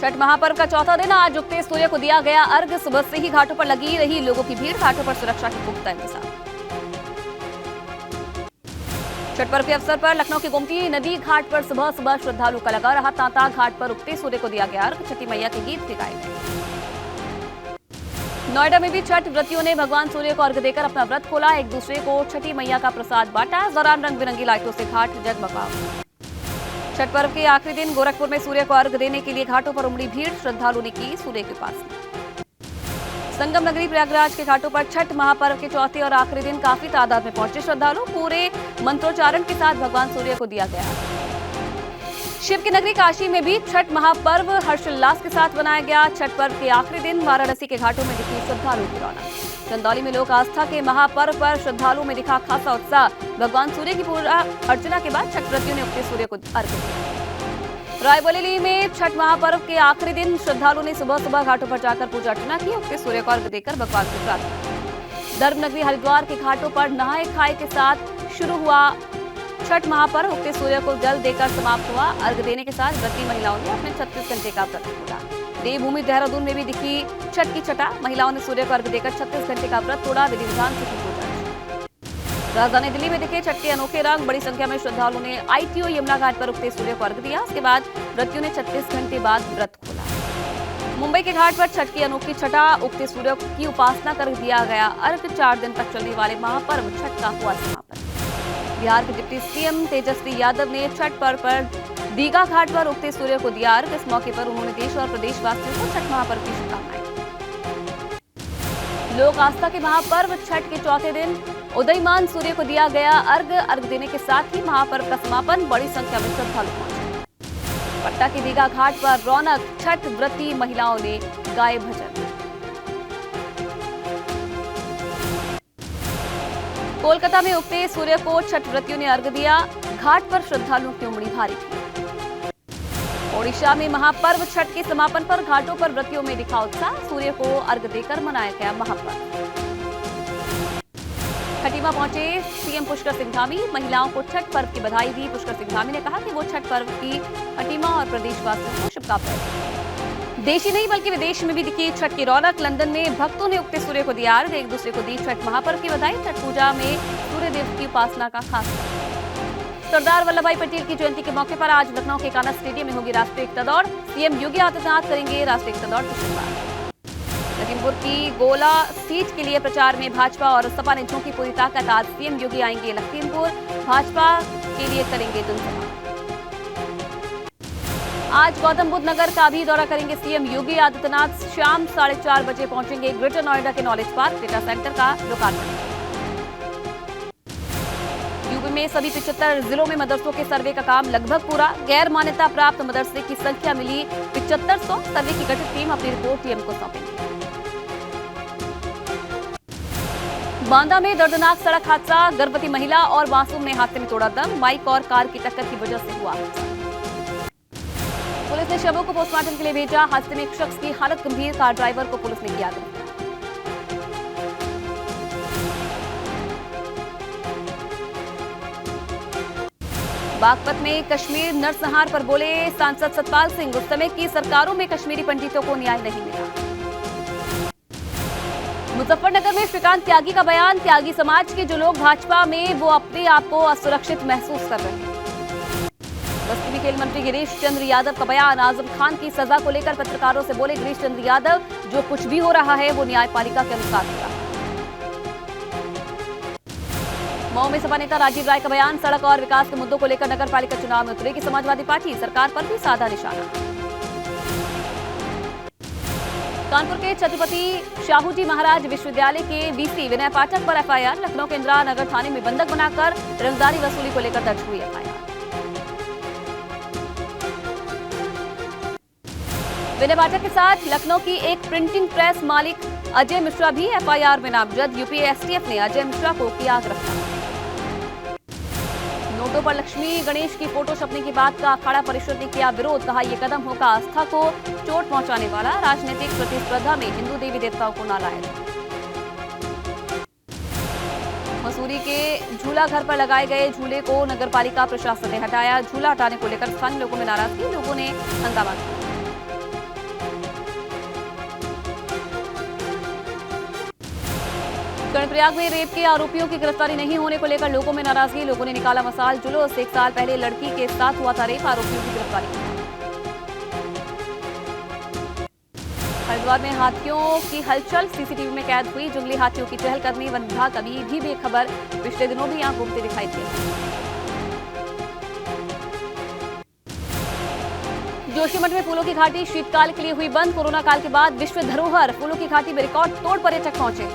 छठ महापर्व का चौथा दिन आज उगते सूर्य को दिया गया अर्घ। सुबह से ही घाटों पर लगी रही लोगों की भीड़। घाटों पर सुरक्षा के पुख्ता इंतजाम। छठ पर्व के अवसर पर लखनऊ की गोमती नदी घाट पर सुबह सुबह श्रद्धालु का लगा रहा तांता। घाट पर उगते सूर्य को दिया गया अर्घ। छठी मैया के गीत भी गाए गए। नोएडा में भी छठ व्रतियों ने भगवान सूर्य को अर्घ देकर अपना व्रत खोला। एक दूसरे को छठी मैया का प्रसाद बांटा। इस दौरान रंग बिरंगी लाइटों से घाट जगमगा। छठ पर्व के आखिरी दिन गोरखपुर में सूर्य को अर्घ देने के लिए घाटों पर उमड़ी भीड़। श्रद्धालु ने की सूर्य के पास। संगम नगरी प्रयागराज के घाटों पर छठ महापर्व के चौथे और आखिरी दिन काफी तादाद में पहुंचे श्रद्धालु। पूरे मंत्रोच्चारण के साथ भगवान सूर्य को दिया गया। शिव की नगरी काशी में भी छठ महापर्व हर्षोल्लास के साथ मनाया गया। छठ पर्व के आखिरी दिन वाराणसी के घाटों में दिखी श्रद्धालुओं की रौनक। चंदौली में लोक आस्था के महापर्व पर श्रद्धालुओं में दिखा खासा उत्साह। भगवान सूर्य की पूजा अर्चना के बाद छठ व्रतियों ने उगते सूर्य को अर्घ दिया। रायबरेली में छठ महापर्व के आखिरी दिन श्रद्धालुओं ने सुबह सुबह घाटों पर जाकर पूजा अर्चना की। उगते सूर्य को अर्घ देकर भगवान से प्रार्थना। धर्मनगरी हरिद्वार के घाटों पर नहाए खाए के साथ शुरू हुआ छठ महापर्व। उगते सूर्य को जल देकर समाप्त हुआ। अर्घ देने के साथ व्रती महिलाओं ने अपने 36 घंटे का व्रत तोड़ा। देवभूमि देहरादून में भी दिखी छठ की छटा। महिलाओं ने सूर्य को अर्घ देकर 36 घंटे का व्रत तोड़ा। विधि विधान से की पूजा। राजधानी दिल्ली में दिखे छठ के अनोखे रंग। बड़ी संख्या में श्रद्धालुओं ने आईटीओ यमुना घाट पर उगते सूर्य को अर्घ दिया। उसके बाद व्रतियों ने 36 घंटे बाद व्रत खोला। मुंबई के घाट पर छठ की अनोखी छटा। उगते सूर्य की उपासना कर दिया गया अर्घ। 4 दिन तक चलने वाले महापर्व छठ का हुआ समापन। बिहार के डिप्टी सीएम तेजस्वी यादव ने छठ पर्व पर दीघा घाट पर उगते सूर्य को दिया अर्घ। इस मौके पर उन्होंने देश और प्रदेशवासियों को छठ महापर्व की शुभकामनाएं। लोक आस्था के महापर्व छठ के चौथे दिन उदयमान सूर्य को दिया गया अर्घ। अर्घ देने के साथ ही महापर्व का समापन। बड़ी संख्या में श्रद्धालु पहुंचे। पटना के दीघा घाट पर रौनक। छठ व्रती महिलाओं ने गाए भजन। कोलकाता में उगते सूर्य को छठ व्रतियों ने अर्घ दिया। घाट पर श्रद्धालुओं की उमड़ी भारी थी। ओडिशा में महापर्व छठ के समापन पर घाटों पर व्रतियों में दिखा उत्साह। सूर्य को अर्घ देकर मनाया गया महापर्व। खटीमा पहुंचे सीएम पुष्कर सिंह धामी। महिलाओं को छठ पर्व की बधाई दी। पुष्कर सिंह धामी ने कहा कि वो छठ पर्व की खटीमा और प्रदेशवासियों को शुभकामनाएं। देश ही नहीं बल्कि विदेश में भी दिखी छठ की रौनक। लंदन में भक्तों ने उगते सूर्य को दिया अर्घ। एक दूसरे को दी छठ महापर्व की बधाई। छठ पूजा में सूर्य देव की उपासना का खास सरदार वल्लभ भाई पटेल की जयंती के मौके पर आज लखनऊ के कान्हा स्टेडियम में होगी राष्ट्रीय एकता दौड़। सीएम योगी आदित्यनाथ करेंगे राष्ट्रीय एकता दौड़ की शुरुआत। लखीमपुर की गोला सीट के लिए प्रचार में भाजपा और सपा ने झोंकी पूरी ताकत। आज सीएम योगी आएंगे लखीमपुर। भाजपा के लिए करेंगे जनसभा। आज गौतम बुद्ध नगर का भी दौरा करेंगे सीएम योगी आदित्यनाथ। शाम 4:30 बजे पहुंचेंगे ग्रेटर नोएडा के नॉलेज पार्क। डेटा सेंटर का लोकार्पण। यूपी में सभी 75 जिलों में मदरसों के सर्वे का काम लगभग पूरा। गैर मान्यता प्राप्त मदरसे की संख्या मिली 7500। सर्वे की गठित टीम अपनी रिपोर्ट टीएम को सौंपेगी। बांदा में दर्दनाक सड़क हादसा। गर्भवती महिला और मासूम ने हादसे में तोड़ा दम। बाइक और कार की टक्कर की वजह से हुआ हादसा। पुलिस ने शवों को पोस्टमार्टम के लिए भेजा। हादसे में एक शख्स की हालत गंभीर। कार ड्राइवर को पुलिस ने किया गिरफ्तार। बागपत में कश्मीर नरसंहार पर बोले सांसद सतपाल सिंह। उस समय की सरकारों में कश्मीरी पंडितों को न्याय नहीं मिला। मुजफ्फरनगर में श्रीकांत त्यागी का बयान। त्यागी समाज के जो लोग भाजपा में वो अपने आप को असुरक्षित महसूस कर रहे हैं। बस्ती में खेल मंत्री गिरीश चंद्र यादव का बयान। आजम खान की सजा को लेकर पत्रकारों से बोले गिरीश चंद्र यादव, जो कुछ भी हो रहा है वो न्यायपालिका के अनुसार हो रहा है। मऊ में सपा नेता राजीव राय का बयान। सड़क और विकास के मुद्दों को लेकर नगर पालिका चुनाव में उतरेगी समाजवादी पार्टी। सरकार पर भी साधा निशाना। कानपुर के छत्रपति शाहूजी महाराज विश्वविद्यालय के वीसी विनय पाठक पर एफआईआर। लखनऊ के इंदिरा नगर थाने में बंधक बनाकर रंगदारी वसूली को लेकर दर्ज हुई एफआईआर। विनय पाठक के साथ लखनऊ की एक प्रिंटिंग प्रेस मालिक अजय मिश्रा भी एफआईआर में नामजद। यूपी एसटीएफ ने अजय मिश्रा को किया गिरफ्तार। नोटों पर लक्ष्मी गणेश की फोटो छपने की बात का अखाड़ा परिषद ने किया विरोध। कहा यह कदम होगा आस्था को चोट पहुंचाने वाला। राजनीतिक प्रतिस्पर्धा में हिंदू देवी देवताओं को न लाया जाए। मसूरी के झूला घर पर लगाए गए झूले को नगरपालिका प्रशासन ने हटाया। झूला हटाने को लेकर स्थानीय लोगों में नाराजगी। लोगों ने हंगामा किया। कर्णप्रयाग में रेप के आरोपियों की गिरफ्तारी नहीं होने को लेकर लोगों में नाराजगी। लोगों ने निकाला मसाल जुलूस। 1 साल पहले लड़की के साथ हुआ था रेप, आरोपियों की गिरफ्तारी। हरिद्वार में हाथियों की हलचल, सीसीटीवी में कैद हुई जंगली हाथियों की चहलकदमी। वन विभाग अभी भी बेखबर, पिछले दिनों भी यहां घूमते दिखाई दिए। जोशीमठ में फूलों की घाटी शीतकाल के लिए हुई बंद। कोरोना काल के बाद विश्व धरोहर फूलों की घाटी में रिकॉर्ड तोड़ पर्यटक पहुंचे।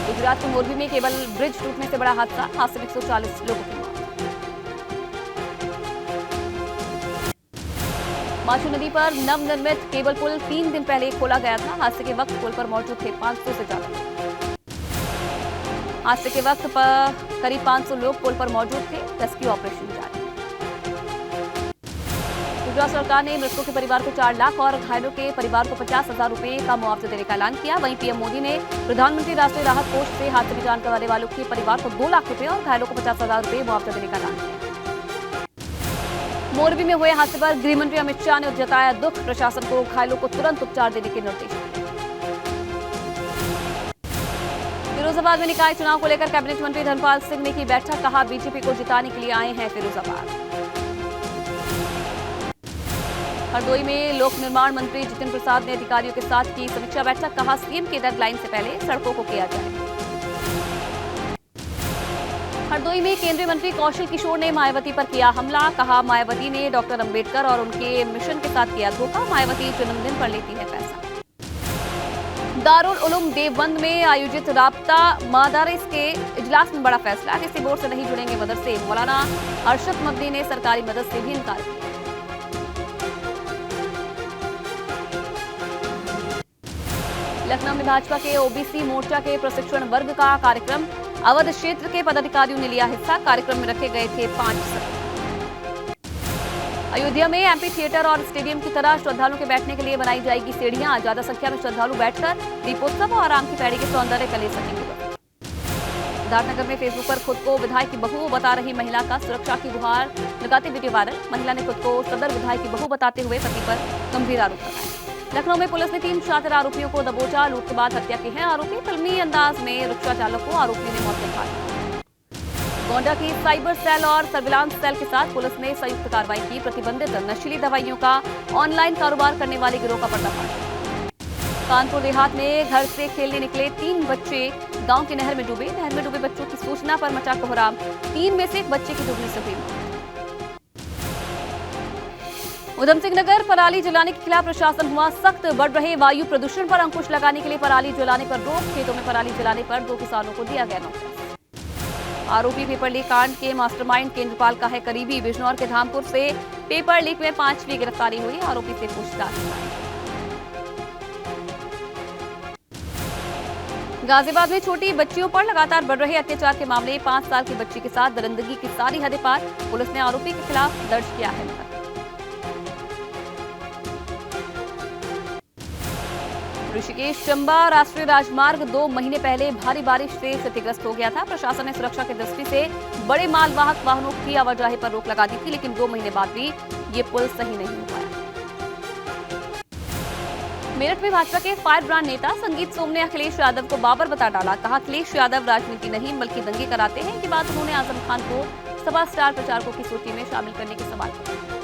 गुजरात के मोरबी में केबल ब्रिज टूटने से बड़ा हादसा, हादसे में 140 लोगों की मौत। माचू नदी पर नवनिर्मित केबल पुल 3 दिन पहले खोला गया था। हादसे के वक्त पुल पर मौजूद थे 500 से ज्यादा लोग। हादसे के वक्त करीब 500 लोग पुल पर मौजूद थे। रेस्क्यू ऑपरेशन जारी। गुजरात सरकार ने मृतकों के परिवार को 4 लाख और घायलों के परिवार को 50,000 रुपए का मुआवजा देने का ऐलान किया। वहीं पीएम मोदी ने प्रधानमंत्री राष्ट्रीय राहत कोष से हादसे में जान गंवाने वालों के परिवार को 2 लाख रुपए और घायलों को 50,000 रुपए मुआवजा देने का ऐलान किया। मोरबी में हुए हादसे पर गृह मंत्री अमित शाह ने जताया दुख। प्रशासन को घायलों को तुरंत उपचार देने के निर्देश दिए। फिरोजाबाद में निकाय चुनाव को लेकर कैबिनेट मंत्री धर्मपाल सिंह ने की बैठक। कहा, बीजेपी को जिताने के लिए आए हैं फिरोजाबाद। हरदोई में लोक निर्माण मंत्री जितिन प्रसाद ने अधिकारियों के साथ की समीक्षा बैठक। कहा, सीएम की डेडलाइन से पहले सड़कों को किया जाए। हरदोई में केंद्रीय मंत्री कौशल किशोर ने मायावती पर किया हमला। कहा, मायावती ने डॉक्टर अंबेडकर और उनके मिशन के साथ किया धोखा। मायावती जन्मदिन पर लेती है पैसा। दारुल उलूम देवबंद में आयोजित राब्ता मदारिस के इजलास में बड़ा फैसला। किसी बोर्ड से नहीं जुड़ेंगे मदरसे। मौलाना अरशद मदनी ने सरकारी मदद से भी इनकार किया। लखनऊ में भाजपा के ओबीसी मोर्चा के प्रशिक्षण वर्ग का कार्यक्रम। अवध क्षेत्र के पदाधिकारियों ने लिया हिस्सा। कार्यक्रम में रखे गए थे 5 सत्र। अयोध्या में एमपी थिएटर और स्टेडियम की तरह श्रद्धालुओं के बैठने के लिए बनाई जाएगी सीढ़ियां। ज्यादा संख्या में श्रद्धालु बैठकर दीपोत्सव और आम की पैड़ी के सौंदर्य का ले सकेंगे। सिद्धार्थनगर में फेसबुक पर खुद को विधायक की बहू बता रही महिला का सुरक्षा की गुहार लगाते वीडियो वायरल। महिला ने खुद को सदर विधायक की बहू बताते हुए पति पर गंभीर आरोप लगाए। लखनऊ में पुलिस ने 3 शातिर आरोपियों को दबोचा। लूट के बाद हत्या के हैं आरोपी। फिल्मी अंदाज में रिक्शा चालक को आरोपी ने मौत से घात दिया। गोंडा की साइबर सेल और सर्विलांस सेल के साथ पुलिस ने संयुक्त कार्रवाई की। प्रतिबंधित नशीली दवाइयों का ऑनलाइन कारोबार करने वाले गिरोह का पर्दाफाश। कानपुर देहात में घर से खेलने निकले 3 बच्चे गांव की नहर में डूबे। नहर में डूबे बच्चों की सूचना पर मचा कोहराम। 3 में से एक बच्चे की डूबने से हुई मौत। उधम सिंह नगर पराली जलाने के खिलाफ प्रशासन हुआ सख्त। बढ़ रहे वायु प्रदूषण पर अंकुश लगाने के लिए पराली जलाने पर रोक। खेतों में पराली जलाने पर 2 किसानों को दिया गया नोटिस। आरोपी पेपर लीक कांड के मास्टरमाइंड केंद्रपाल का है करीबी। बिजनौर के धामपुर से पेपर लीक में 5वीं गिरफ्तारी हुई। आरोपी से पूछताछ। गाजियाबाद में छोटी बच्चियों पर लगातार बढ़ रहे अत्याचार के मामले। 5 साल की बच्ची के साथ दरिंदगी की सारी हदें पार। पुलिस ने आरोपी के खिलाफ दर्ज किया है मुकदमा। ऋषिकेश चंबा राष्ट्रीय राजमार्ग 2 महीने पहले भारी बारिश से क्षतिग्रस्त हो गया था। प्रशासन ने सुरक्षा की दृष्टि से बड़े मालवाहक वाहनों की आवाजाही पर रोक लगा दी थी, लेकिन 2 महीने बाद भी ये पुल सही नहीं हो पाया। मेरठ में भाजपा के फायर ब्रांड नेता संगीत सोम ने अखिलेश यादव को बाबर बता डाला। कहा, अखिलेश यादव राजनीति नहीं बल्कि दंगे कराते हैं। की बात उन्होंने आजम खान को सपा स्टार प्रचारकों की सूची में शामिल करने के सवाल किए।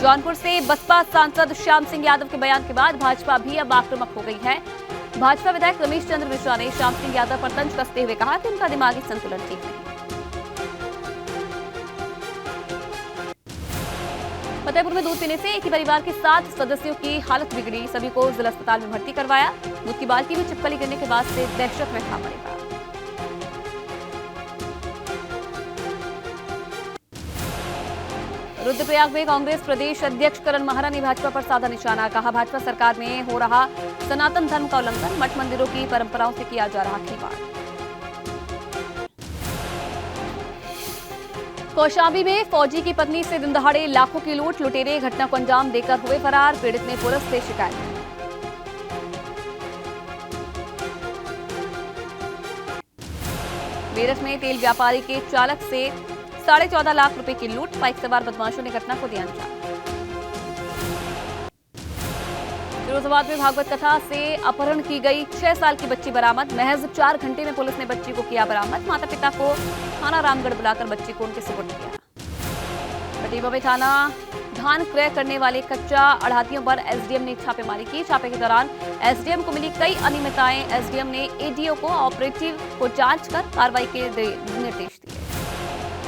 जौनपुर से बसपा सांसद श्याम सिंह यादव के बयान के बाद भाजपा भी अब आक्रामक हो गई है। भाजपा विधायक रमेश चंद्र मिश्रा ने श्याम सिंह यादव पर तंज कसते हुए कहा कि उनका दिमागी संतुलन ठीक नहीं। फतेहपुर में दूध पीने से एक ही परिवार के 7 सदस्यों की हालत बिगड़ी। सभी को जिला अस्पताल में भर्ती करवाया। दूध की बाल्टी में चिपकली गिरने के बाद से दहशत में था परिवार। रुद्रप्रयाग में कांग्रेस प्रदेश अध्यक्ष करण माहरा ने भाजपा पर साधा निशाना। कहा, भाजपा सरकार में हो रहा सनातन धर्म का उल्लंघन। मठ मंदिरों की परंपराओं से किया जा रहा खिलवाड़। कौशाम्बी में फौजी की पत्नी से दिन दहाड़े लाखों की लूट। लुटेरे घटना को अंजाम देकर हुए फरार। पीड़ित ने पुलिस से शिकायत की। मेरठ में तेल व्यापारी के चालक से 14.5 लाख रुपए की लूट। बाइक सवार बदमाशों ने घटना को दिया अंजाम। फिरोजाबाद में भागवत कथा से अपहरण की गई 6 साल की बच्ची बरामद। महज 4 घंटे में पुलिस ने बच्ची को किया बरामद। माता पिता को थाना रामगढ़ बुलाकर बच्ची को उनके सुपुर्द किया। कटीबा में थाना धान क्रय करने वाले कच्चा आढ़तियों पर एसडीएम ने छापेमारी की। छापे के दौरान एसडीएम को मिली कई अनियमितताएं। एसडीएम ने एडीओ को ऑपरेटिव को जांच कर कार्रवाई के निर्देश दिए।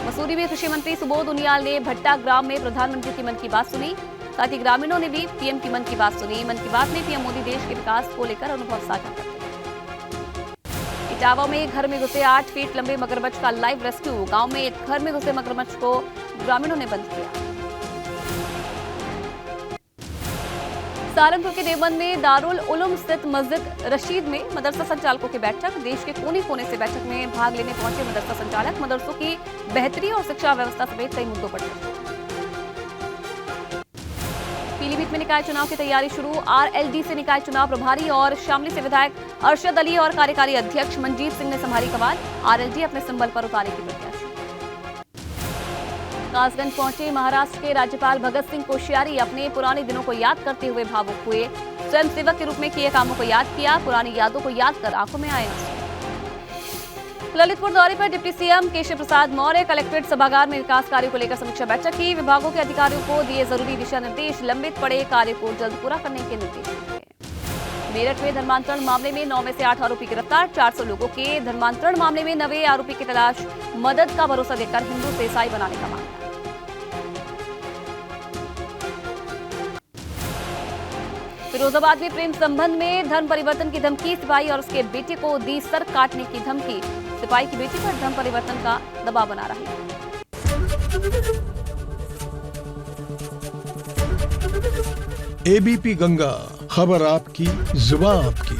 मसूरी में कृषि मंत्री सुबोध उनियाल ने भट्टा ग्राम में प्रधानमंत्री की मन की बात सुनी। साथ ही ग्रामीणों ने भी पीएम की मन की बात सुनी। मन की बात में पीएम मोदी देश के विकास को लेकर अनुभव साझा करते हैं। इटावा में घर में घुसे 8 फीट लंबे मगरमच्छ का लाइव रेस्क्यू। गांव में एक घर में घुसे मगरमच्छ को ग्रामीणों ने बंद किया। सहारनपुर के देवबंद में दारुल उलूम स्थित मस्जिद रशीद में मदरसा संचालकों की बैठक। देश के कोने कोने से बैठक में भाग लेने पहुंचे मदरसा संचालक। मदरसों की बेहतरी और शिक्षा व्यवस्था समेत कई मुद्दों पर चर्चा। पीलीभीत में निकाय चुनाव की तैयारी शुरू। आरएलडी से निकाय चुनाव प्रभारी और शामली से विधायक अरशद अली और कार्यकारी अध्यक्ष मनजीत सिंह ने संभाली कमान। आरएलडी अपने सिंबल पर उतारेगी प्रत्याशी। कासगंज पहुंचे महाराष्ट्र के राज्यपाल भगत सिंह कोश्यारी। अपने पुराने दिनों को याद करते हुए भावुक हुए। स्वयंसेवक के रूप में किए कामों को याद किया। पुरानी यादों को याद कर आंखों में आए आंसू। ललितपुर दौरे पर deputy CM Keshav Prasad Maurya collectorate सभागार में विकास कार्यों को लेकर समीक्षा बैठक की। विभागों के अधिकारियों को दिए जरूरी दिशा निर्देश। लंबित पड़े कार्य को जल्द पूरा करने के निर्देश दिए। मेरठ में धर्मांतरण मामले में 9 में से 8 आरोपी गिरफ्तार। 400 लोगों के धर्मांतरण मामले में 9वें आरोपी की तलाश। मदद का भरोसा देकर हिंदू से ईसाई बनाने का मामला। फिरोजाबाद में प्रेम संबंध में धर्म परिवर्तन की धमकी। सिपाही और उसके बेटे को दी सर काटने की धमकी। सिपाही की बेटी पर धर्म परिवर्तन का दबाव बना रही है। एबीपी गंगा, खबर आपकी, जुबान आपकी।